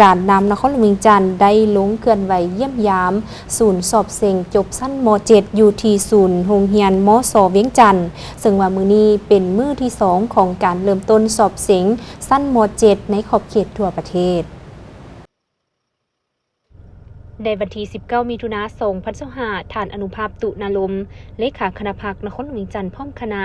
การนำนครหลวงเวียงจันทร์ได้ลงเคลื่อนไหวเยี่ยมยามศูนย์สอบเสียงจบสั้นม .7 อยู่ที่ศูนย์โรงเรียนมส.เวียงจันทร์ซึ่งว่ามื้อนี้เป็นมื้อที่2ของการเริ่มต้นสอบเสียงสั้นม .7 ในขอบเขตทั่วประเทศในวันที่19 มิถุนายน 2025 ท่านอนุภาพตุนาลมเลขาคณะพรรคนครหลวงเวียงจันทร์พร้อมคณะ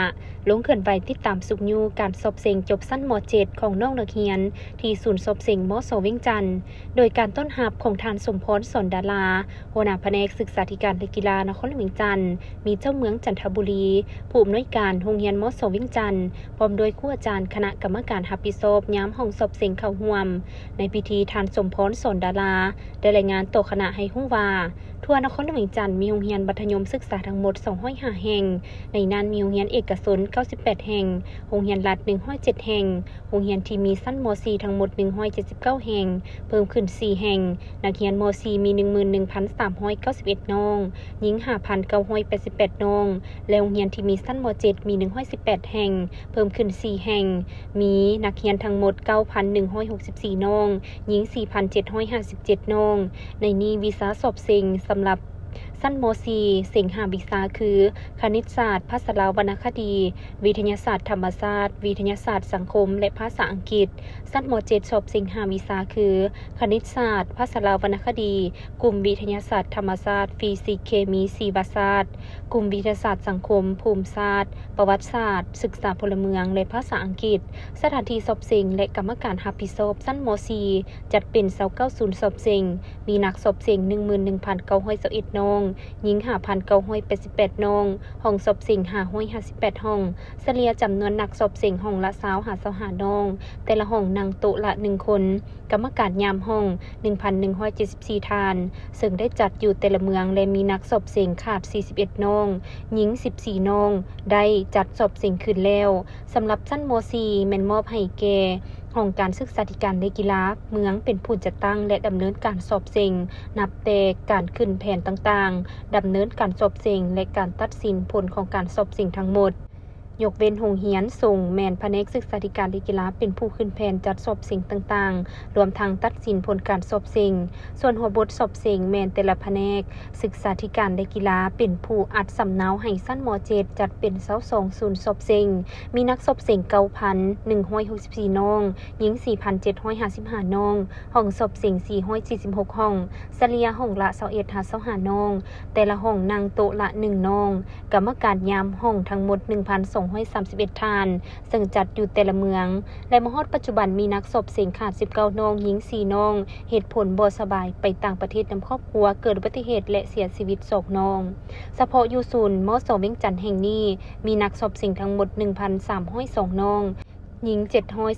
ลงเคลื่อนไหวติดตามสุขยูการสอบเสียงจบสั้นม .7 ของน้องนักเรียนที่ศูนย์สอบเสียงมส.เวียงจันทร์โดยการต้อนรับของท่านสมพร สอนดาราหัวหน้าแผนกศึกษาธิการและกีฬานครหลวงเวียงจันทร์มีเจ้าเมืองจันทบุรีผู้อำนวยการโรงเรียนมส.เวียงจันทร์พร้อมโดยครูอาจารย์คณะกรรมการรับผิดชอบย้ำห้องสอบเสียงเข้าร่วมในพิธีท่านสมพร สอนดาราได้รายงานต่อคณะให้รู้ว่าทั่วนครหลวงเวียงจันทร์มีโรงเรียนมัธยมศึกษาทั้งหมด205แห่งในนั้นมีโรงเรียนเอกชน98แห่งโรงเรียนรัฐ107แห่งโรงเรียนที่มีชั้นม .4 ทั้งหมด179แห่งเพิ่มขึ้น4แห่งนักเรียนม .4 มี 11,391 น้องหญิง 5,988 น้องและโรงเรียนที่มีชั้นม .7 มี118แห่งเพิ่มขึ้น4แห่งมีนักเรียนทั้งหมด 9,164 น้องหญิง 4,757 น้องในนี้วิชาสอบเสียงสำหรับสั้นม .4 เสียง5วิชาคือคณิตศาสตร์ภาษาวรรณคดีวิทยาศาสตร์ธรรมศาสตร์วิทยาศาสตร์สังคมและภาษาอังกฤษสั้นม .7 สอบเสียง5วิชาคือคณิตศาสตร์ภาษาวรรณคดีกลุ่มวิทยาศาสตร์ธรรมศาสตร์ฟิสิกส์เคมีชีวศาสตร์กลุ่มวิทยาศาสตร์สังคมภูมิศาสตร์ประวัติศาสตร์ศึกษาพลเมืองและภาษาอังกฤษสถานที่สอบเสียงและกรรมการรับผิดชอบสั้นม .4 จัดเป็น29ศูนย์สอบเสียงมีนักสอบเสียง 11,921 น้องหญิง 5,988 น้องห้องสอบเสียง558ห้องเฉลี่ยจำนวนนักสอบเสียงห้องละ25น้องแต่ละห้องนั่งโต๊ะละ1คนกรรมการยามห้อง 1,174 ทานซึ่งได้จัดอยู่แต่ละเมืองและมีนักสอบเสียงขาด41น้องหญิง14น้องได้จัดสอบเสียงขึ้นแล้วสำหรับชั้นม .4 แม่นมอบให้แก่ห้องการศึกษาธิการและกีฬาเมืองเป็นผู้จัดตั้งและดำเนินการสอบเสียงนับแต่การขึ้นแผนต่างๆดำเนินการสอบเสียงและการตัดสินผลของการสอบเสียงทั้งหมดยกเว้นโรงเรียนส่งแมนแผนกศึกษาธิการและกีฬาเป็นผู้ขึ้นแผนจัดสอบเสียงต่างๆรวมทั้งตัดสินผลการสอบเสียงส่วนหัวบทสอบเสียงแมนแต่ละแผนกศึกษาธิการและกีฬาเป็นผู้อัดสำเนาให้สั้นม .7 จัดเป็น22ศูนย์สอบเสียงมีนักสอบเสียง 9,164 น้องหญิง 4,755 น้องห้องสอบเสียง446ห้องเฉลี่ยห้องละ21-25น้องแต่ละห้องนั่งโต๊ะละ1น้องกรรมการยามห้องทั้งหมด 1,231 ทานซึ่งจัดอยู่แต่ละเมืองและมฮอดปัจจุบันมีนักสอบเสียงขาด19น้องหญิง4น้องเหตุผลบ่สบายไปต่างประเทศนำครอบครัวเกิดอุบัติเหตุและเสียชีวิต2น้องเฉพาะอยู่ศูนย์มส.เวียงจันทร์แห่งนี้มีนักสอบเสียงทั้งหมด 1,302 น้องหญิง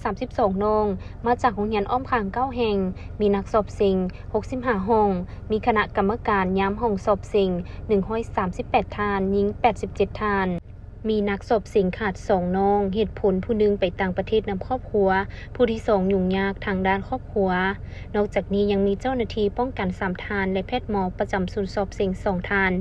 732น้องมาจากโรงเรียนอ้อมข้าง9แห่งมีนักสอบเสียง65ห้องมีคณะกรรมการย้ำห้องสอบเสียง138ทานหญิง87ทานมีนักสอบเสียงขาด2น้องเหตุผลผู้นึงไปต่างประเทศนำครอบครัวผู้ที่2ยุ่งยากทางด้านครอบครัวนอกจากนี้ยังมีเจ้าหน้าที่ป้องกัน3ทานและแพทย์หมอประจำศูนย์สอบเสียง2ทาน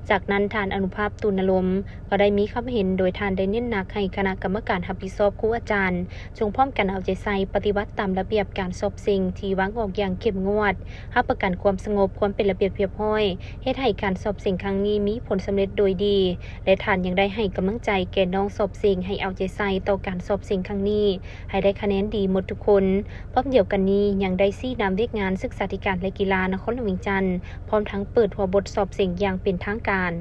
จากนั้นทานอนุภาพตุลลมก็ได้มีคำเห็นโดยทานได้เน้นหนักให้คณะกรรมการรับผิดชอบครูอาจารย์จงพร้อมกันเอาใจใส่ปฏิบัติตามระเบียบการสอบเสียงที่วางออกอย่างเข้มงวดรับประกันความสงบความเป็นระเบียบเรียบร้อยเฮ็ดให้การสอบเสียงครั้งนี้มีผลสำเร็จโดยดีและทานยังได้ให้กำลังใจแก่น้องสอบเสียงให้เอาใจใส่ต่อการสอบเสียงครั้งนี้ให้ได้คะแนนดีหมดทุกคนพร้อมเดียวกันนี้ยังได้ซี่นำเรียกงานศึกษาธิการและกีฬานครหลวงเวียงจันทร์พร้อมทั้งเปิดหัวบทสอบเสียงอย่างเป็นทางการ